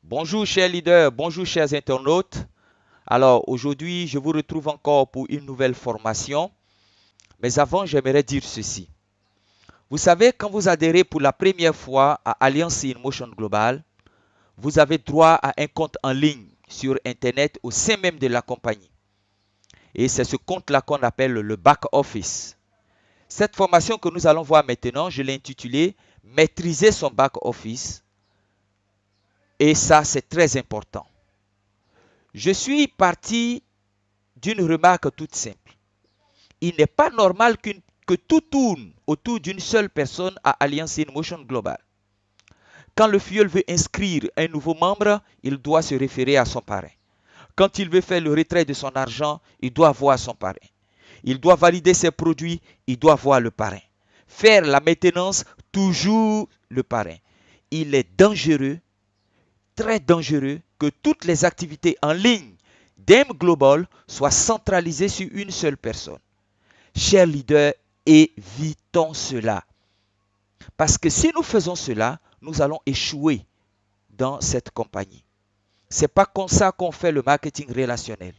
Bonjour chers leaders, bonjour chers internautes. Alors aujourd'hui, je vous retrouve encore pour une nouvelle formation. Mais avant, j'aimerais dire ceci. Vous savez, quand vous adhérez pour la première fois à Alliance in Motion Global, vous avez droit à un compte en ligne sur Internet au sein même de la compagnie. Et c'est ce compte-là qu'on appelle le back office. Cette formation que nous allons voir maintenant, je l'ai intitulée Maîtriser son back office. Et ça, c'est très important. Je suis parti d'une remarque toute simple. Il n'est pas normal que tout tourne autour d'une seule personne à Alliance in Motion Global. Quand le FIOL veut inscrire un nouveau membre, il doit se référer à son parrain. Quand il veut faire le retrait de son argent, il doit voir son parrain. Il doit valider ses produits, il doit voir le parrain. Faire la maintenance, toujours le parrain. Il est dangereux, très dangereux, que toutes les activités en ligne d'AIM Global soient centralisées sur une seule personne. Chers leaders, évitons cela. Parce que si nous faisons cela, nous allons échouer dans cette compagnie. Ce n'est pas comme ça qu'on fait le marketing relationnel.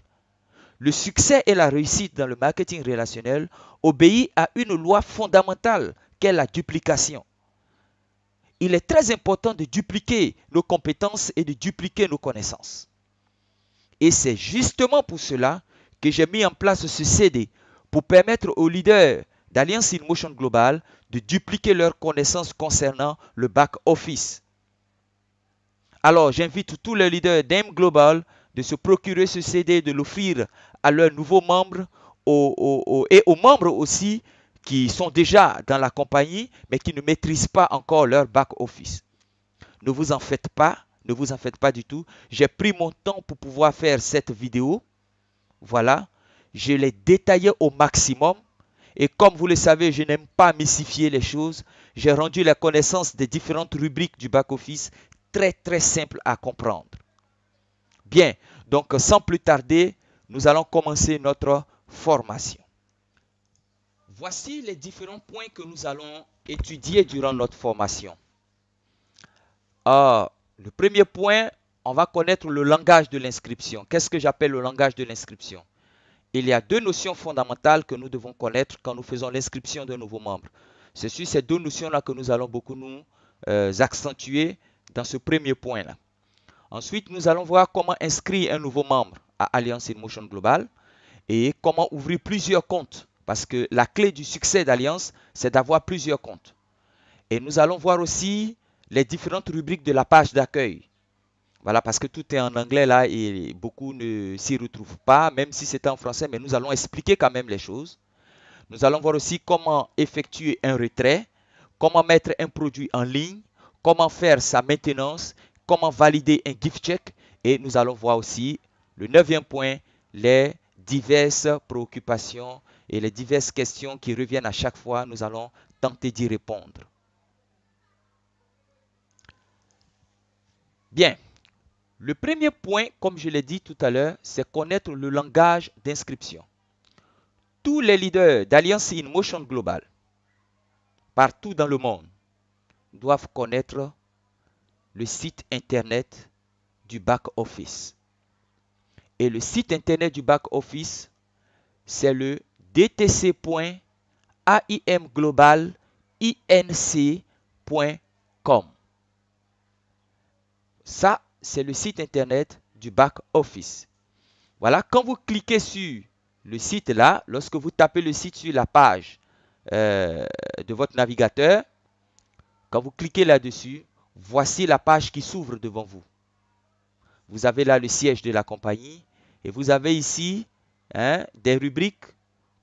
Le succès et la réussite dans le marketing relationnel obéit à une loi fondamentale qu'est la duplication. Il est très important de dupliquer nos compétences et de dupliquer nos connaissances. Et c'est justement pour cela que j'ai mis en place ce CD pour permettre aux leaders d'Alliance in Motion Global de dupliquer leurs connaissances concernant le back-office. Alors, j'invite tous les leaders d'AIM Global de se procurer ce CD, de l'offrir à leurs nouveaux membres et aux membres aussi qui sont déjà dans la compagnie mais qui ne maîtrisent pas encore leur back-office. Ne vous en faites pas, ne vous en faites pas du tout. J'ai pris mon temps pour pouvoir faire cette vidéo. Voilà, je l'ai détaillé au maximum. Et comme vous le savez, je n'aime pas mystifier les choses. J'ai rendu la connaissance des différentes rubriques du back-office très simple à comprendre. Bien, donc sans plus tarder, nous allons commencer notre formation. Voici les différents points que nous allons étudier durant notre formation. Le premier point, on va connaître le langage de l'inscription. Qu'est-ce que j'appelle le langage de l'inscription? Il y a deux notions fondamentales que nous devons connaître quand nous faisons l'inscription d'un nouveau membre. C'est sur ces deux notions-là que nous allons beaucoup nous accentuer dans ce premier point-là. Ensuite, nous allons voir comment inscrire un nouveau membre à Alliance in Motion Global et comment ouvrir plusieurs comptes. Parce que la clé du succès d'Alliance, c'est d'avoir plusieurs comptes. Et nous allons voir aussi les différentes rubriques de la page d'accueil. Voilà, parce que tout est en anglais là et beaucoup ne s'y retrouvent pas, même si c'est en français, mais nous allons expliquer quand même les choses. Nous allons voir aussi comment effectuer un retrait, comment mettre un produit en ligne, comment faire sa maintenance, comment valider un gift check. Et nous allons voir aussi le neuvième point, les diverses préoccupations et les diverses questions qui reviennent à chaque fois. Nous allons tenter d'y répondre. Bien. Le premier point, comme je l'ai dit tout à l'heure, c'est connaître le langage d'inscription. Tous les leaders d'Alliance in Motion Global, partout dans le monde, doivent connaître le site internet du back-office. Et le site internet du back-office, c'est le dtcglobalinc.com. Ça, c'est le site internet du back-office. Voilà, quand vous cliquez sur le site là, lorsque vous tapez le site sur la page de votre navigateur, quand vous cliquez là-dessus, voici la page qui s'ouvre devant vous. Vous avez là le siège de la compagnie et vous avez ici des rubriques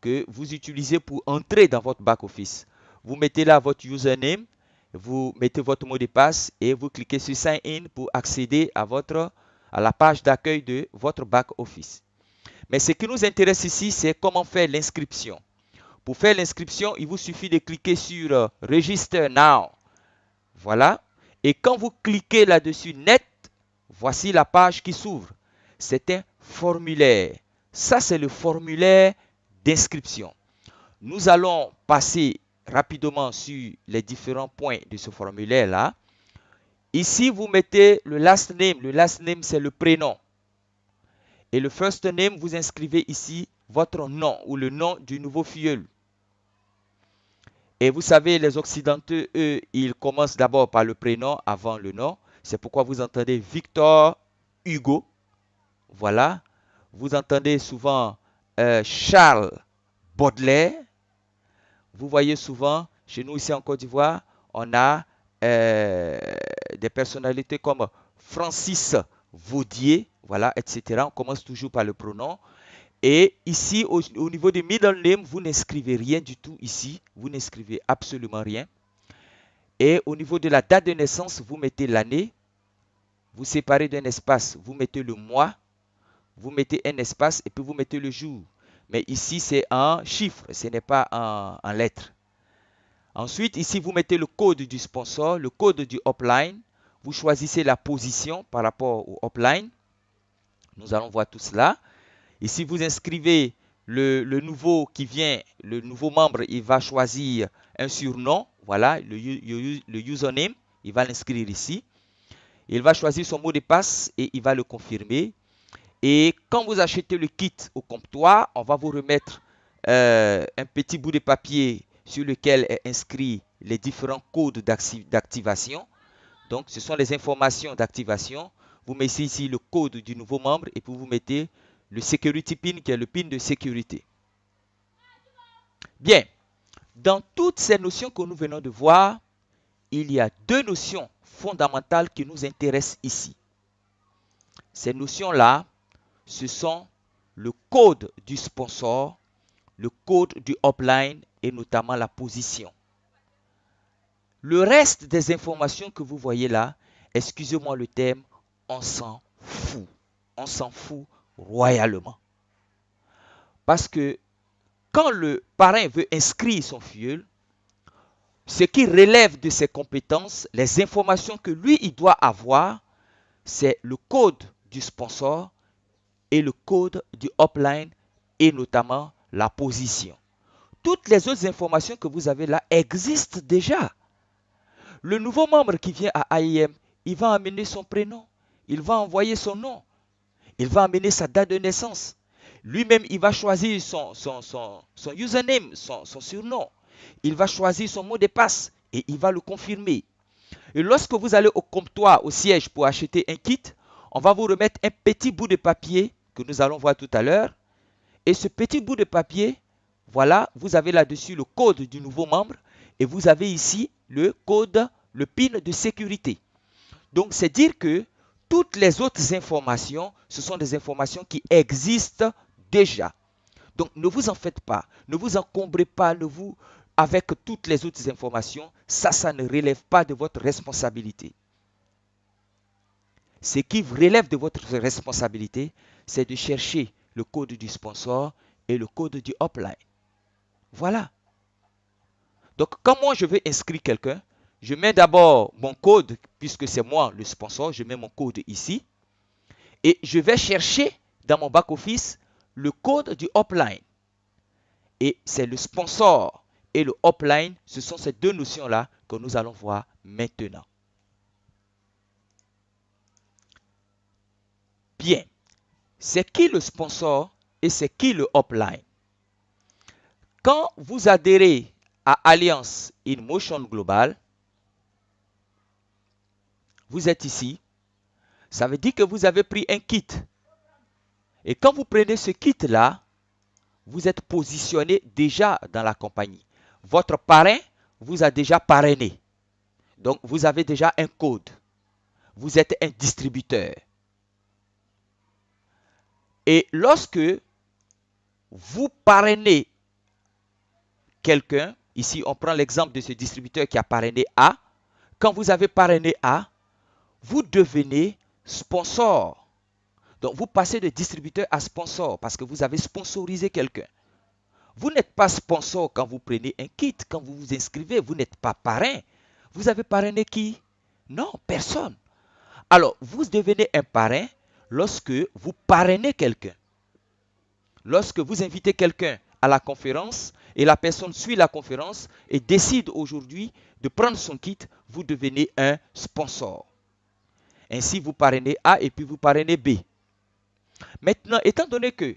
que vous utilisez pour entrer dans votre back-office. Vous mettez là votre username, vous mettez votre mot de passe et vous cliquez sur Sign In pour accéder à la page d'accueil de votre back-office. Mais ce qui nous intéresse ici, c'est comment faire l'inscription. Pour faire l'inscription, il vous suffit de cliquer sur Register Now. Voilà. Et quand vous cliquez là-dessus Net, voici la page qui s'ouvre. C'est un formulaire. Ça, c'est le formulaire d'inscription. Nous allons passer rapidement sur les différents points de ce formulaire-là. Ici, vous mettez le last name. Le last name, c'est le prénom. Et le first name, vous inscrivez ici votre nom ou le nom du nouveau filleul. Et vous savez, les Occidentaux, eux, ils commencent d'abord par le prénom avant le nom. C'est pourquoi vous entendez Victor Hugo. Voilà. Vous entendez souvent Charles Baudelaire. Vous voyez souvent, chez nous ici en Côte d'Ivoire, on a des personnalités comme Francis Vaudier, voilà, etc. On commence toujours par le pronom. Et ici, au niveau du middle name, vous n'inscrivez rien du tout ici. Vous n'inscrivez absolument rien. Et au niveau de la date de naissance, vous mettez l'année. Vous séparez d'un espace, vous mettez le mois. Vous mettez un espace et puis vous mettez le jour. Mais ici, c'est en chiffres, ce n'est pas en lettres. Ensuite, ici, vous mettez le code du sponsor, le code du upline. Vous choisissez la position par rapport au upline. Nous allons voir tout cela. Ici, vous inscrivez le nouveau qui vient, le nouveau membre, il va choisir un surnom. Voilà, le username, il va l'inscrire ici. Il va choisir son mot de passe et il va le confirmer. Et quand vous achetez le kit au comptoir, on va vous remettre un petit bout de papier sur lequel est inscrit les différents codes d'activation. Donc, ce sont les informations d'activation. Vous mettez ici le code du nouveau membre et puis vous mettez le security pin qui est le pin de sécurité. Bien, dans toutes ces notions que nous venons de voir, il y a deux notions fondamentales qui nous intéressent ici. Ces notions-là, ce sont le code du sponsor, le code du upline et notamment la position. Le reste des informations que vous voyez là, excusez-moi le terme, on s'en fout. On s'en fout royalement. Parce que quand le parrain veut inscrire son filleul, ce qui relève de ses compétences, les informations que lui, il doit avoir, c'est le code du sponsor et le code du upline et notamment la position. Toutes les autres informations que vous avez là existent déjà. Le nouveau membre qui vient à AIM, il va amener son prénom, il va envoyer son nom, il va amener sa date de naissance. Lui-même, il va choisir son username, son surnom. Il va choisir son mot de passe et il va le confirmer. Et lorsque vous allez au comptoir, au siège pour acheter un kit, on va vous remettre un petit bout de papier que nous allons voir tout à l'heure. Et ce petit bout de papier, voilà, vous avez là-dessus le code du nouveau membre et vous avez ici le code, le PIN de sécurité. Donc, c'est dire que toutes les autres informations, ce sont des informations qui existent déjà. Donc, ne vous en faites pas, ne vous encombrez pas avec toutes les autres informations. Ça ne relève pas de votre responsabilité. Ce qui relève de votre responsabilité, c'est de chercher le code du sponsor et le code du upline. Voilà. Donc, quand moi je veux inscrire quelqu'un, je mets d'abord mon code, puisque c'est moi le sponsor, je mets mon code ici. Et je vais chercher dans mon back-office le code du upline. Et c'est le sponsor et le upline, ce sont ces deux notions-là que nous allons voir maintenant. Bien, c'est qui le sponsor et c'est qui le upline? Quand vous adhérez à Alliance in Motion Global, vous êtes ici, ça veut dire que vous avez pris un kit. Et quand vous prenez ce kit-là, vous êtes positionné déjà dans la compagnie. Votre parrain vous a déjà parrainé. Donc, vous avez déjà un code. Vous êtes un distributeur. Et lorsque vous parrainez quelqu'un, ici on prend l'exemple de ce distributeur qui a parrainé A. Quand vous avez parrainé A, vous devenez sponsor. Donc, vous passez de distributeur à sponsor parce que vous avez sponsorisé quelqu'un. Vous n'êtes pas sponsor quand vous prenez un kit, quand vous vous inscrivez, vous n'êtes pas parrain. Vous avez parrainé qui? Non, personne. Alors, vous devenez un parrain lorsque vous parrainez quelqu'un. Lorsque vous invitez quelqu'un à la conférence et la personne suit la conférence et décide aujourd'hui de prendre son kit, vous devenez un sponsor. Ainsi, vous parrainez A et puis vous parrainez B. Maintenant, étant donné que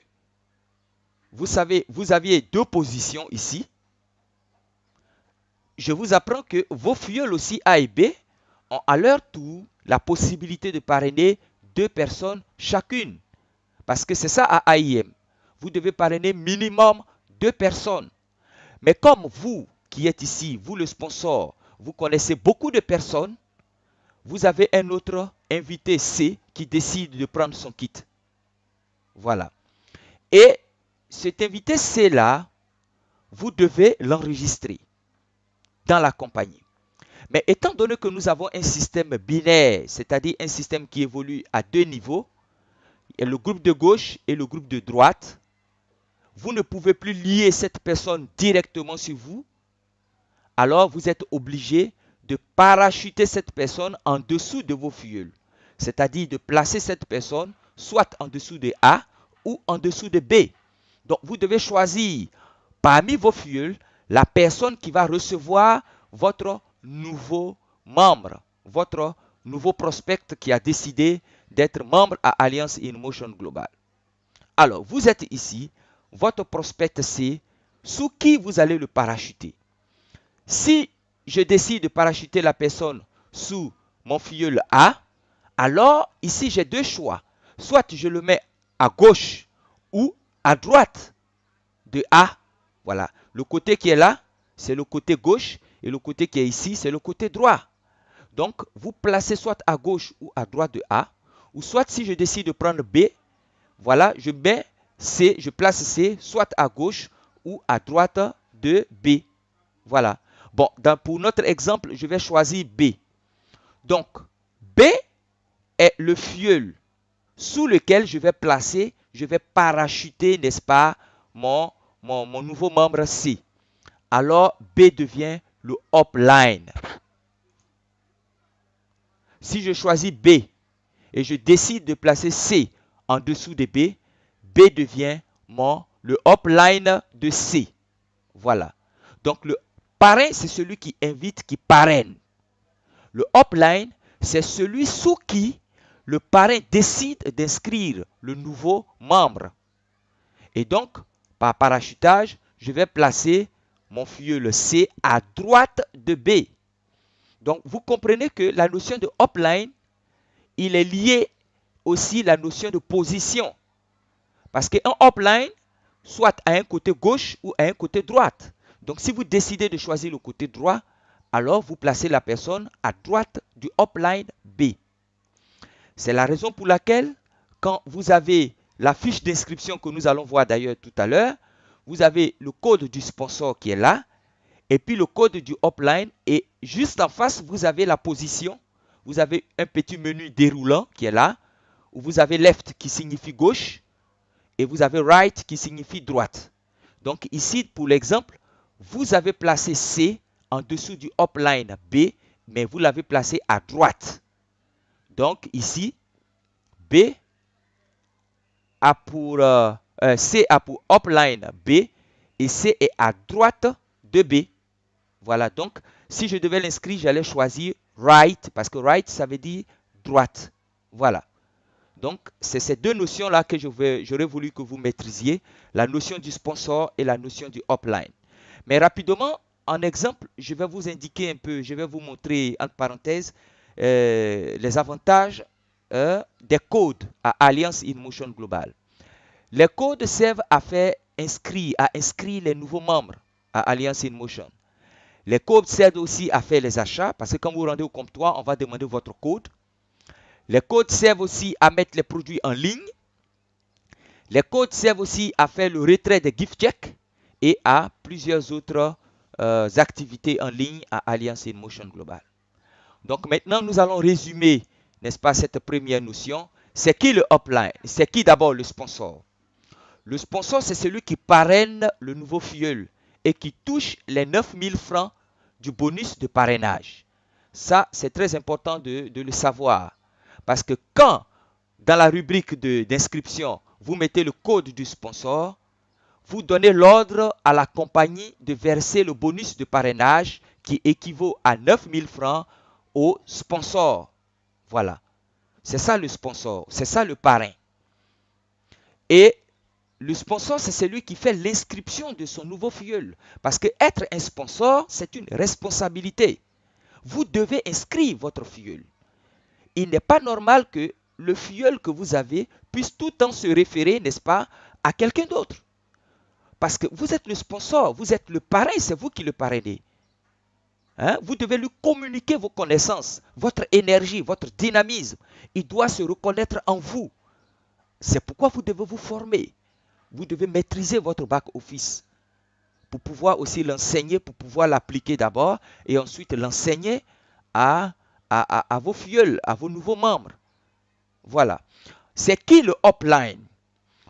vous savez, vous aviez deux positions ici, je vous apprends que vos filleuls aussi A et B ont à leur tour la possibilité de parrainer deux personnes chacune. Parce que c'est ça à AIM. Vous devez parrainer minimum deux personnes. Mais comme vous qui êtes ici, vous le sponsor, vous connaissez beaucoup de personnes, vous avez un autre invité C qui décide de prendre son kit. Voilà. Et cet invité C-là, vous devez l'enregistrer dans la compagnie. Mais étant donné que nous avons un système binaire, c'est-à-dire un système qui évolue à deux niveaux, le groupe de gauche et le groupe de droite, vous ne pouvez plus lier cette personne directement sur vous, alors vous êtes obligé de parachuter cette personne en dessous de vos filleuls. C'est-à-dire de placer cette personne soit en dessous de A ou en dessous de B. Donc vous devez choisir parmi vos filleuls la personne qui va recevoir votre nouveau membre, votre nouveau prospect qui a décidé d'être membre à Alliance in Motion Global. Alors, vous êtes ici, votre prospect C, sous qui vous allez le parachuter. Si je décide de parachuter la personne sous mon filleul A, alors ici j'ai deux choix. Soit je le mets à gauche ou à droite de A. Voilà. Le côté qui est là, c'est le côté gauche et le côté qui est ici, c'est le côté droit. Donc, vous placez soit à gauche ou à droite de A, ou soit si je décide de prendre B, voilà, je mets C, je place C soit à gauche ou à droite de B. Voilà. Bon, pour notre exemple, je vais choisir B. Donc, B est le filleul sous lequel je vais placer, je vais parachuter, n'est-ce pas, mon nouveau membre C. Alors, B devient le upline. Si je choisis B et je décide de placer C en dessous de B, B devient le upline de C. Voilà. Donc, le parrain, c'est celui qui invite, qui parraine. Le upline, c'est celui sous qui le parrain décide d'inscrire le nouveau membre. Et donc, par parachutage, je vais placer mon filleul C à droite de B. Donc, vous comprenez que la notion de upline, il est lié aussi à la notion de position. Parce qu'un upline, soit à un côté gauche ou à un côté droite. Donc, si vous décidez de choisir le côté droit, alors vous placez la personne à droite du upline B. C'est la raison pour laquelle, quand vous avez la fiche d'inscription que nous allons voir d'ailleurs tout à l'heure, vous avez le code du sponsor qui est là, et puis le code du upline, et juste en face, vous avez la position. Vous avez un petit menu déroulant qui est là, où vous avez left qui signifie gauche, et vous avez right qui signifie droite. Donc ici, pour l'exemple, vous avez placé C en dessous du upline B, mais vous l'avez placé à droite. Donc ici, B a pour C a pour upline B et C est à droite de B. Voilà, donc si je devais l'inscrire, j'allais choisir right parce que right ça veut dire droite. Voilà. Donc c'est ces deux notions-là que j'aurais voulu que vous maîtrisiez, la notion du sponsor et la notion du upline. Mais rapidement, en exemple, je vais vous indiquer un peu, je vais vous montrer entre parenthèses les avantages des codes à Alliance in Motion Global. Les codes servent à inscrire les nouveaux membres à Alliance in Motion. Les codes servent aussi à faire les achats parce que quand vous rendez au comptoir, on va demander votre code. Les codes servent aussi à mettre les produits en ligne. Les codes servent aussi à faire le retrait des gift checks et à plusieurs autres activités en ligne à Alliance in Motion Global. Donc maintenant, nous allons résumer, n'est-ce pas, cette première notion. C'est qui le upline? C'est qui d'abord le sponsor? Le sponsor, c'est celui qui parraine le nouveau filleul et qui touche les 9000 francs du bonus de parrainage. Ça, c'est très important de le savoir. Parce que quand, dans la rubrique d'inscription, vous mettez le code du sponsor, vous donnez l'ordre à la compagnie de verser le bonus de parrainage qui équivaut à 9000 francs au sponsor. Voilà. C'est ça le sponsor, c'est ça le parrain. Et le sponsor, c'est celui qui fait l'inscription de son nouveau filleul. Parce que être un sponsor, c'est une responsabilité. Vous devez inscrire votre filleul. Il n'est pas normal que le filleul que vous avez puisse tout le temps se référer, n'est-ce pas, à quelqu'un d'autre. Parce que vous êtes le sponsor, vous êtes le parrain, c'est vous qui le parrainez. Hein? Vous devez lui communiquer vos connaissances, votre énergie, votre dynamisme. Il doit se reconnaître en vous. C'est pourquoi vous devez vous former. Vous devez maîtriser votre back-office pour pouvoir aussi l'enseigner, pour pouvoir l'appliquer d'abord et ensuite l'enseigner à vos filleuls, à vos nouveaux membres. Voilà. C'est qui le upline?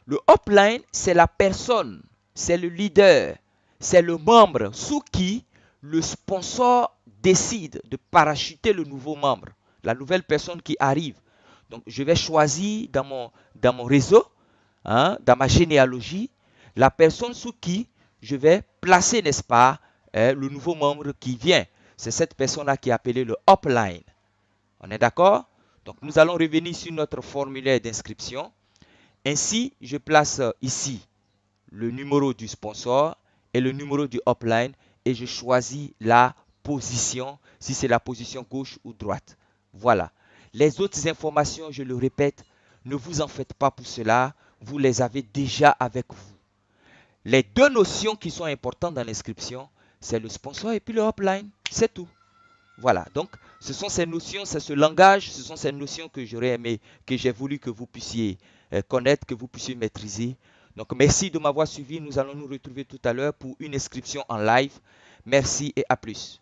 Le upline, c'est la personne, c'est le leader, c'est le membre sous qui le sponsor décide de parachuter le nouveau membre, la nouvelle personne qui arrive. Donc, je vais choisir dans mon réseau, hein, dans ma généalogie, la personne sous qui je vais placer, n'est-ce pas, le nouveau membre qui vient. C'est cette personne-là qui est appelée le upline. On est d'accord? Donc, nous allons revenir sur notre formulaire d'inscription. Ainsi, je place ici le numéro du sponsor et le numéro du upline et je choisis la position, si c'est la position gauche ou droite. Voilà. Les autres informations, je le répète, ne vous en faites pas pour cela, vous les avez déjà avec vous. Les deux notions qui sont importantes dans l'inscription, c'est le sponsor et puis le upline, c'est tout. Voilà, donc ce sont ces notions, c'est ce langage, ce sont ces notions que j'aurais aimé, que j'ai voulu que vous puissiez connaître, que vous puissiez maîtriser. Donc merci de m'avoir suivi, nous allons nous retrouver tout à l'heure pour une inscription en live. Merci et à plus.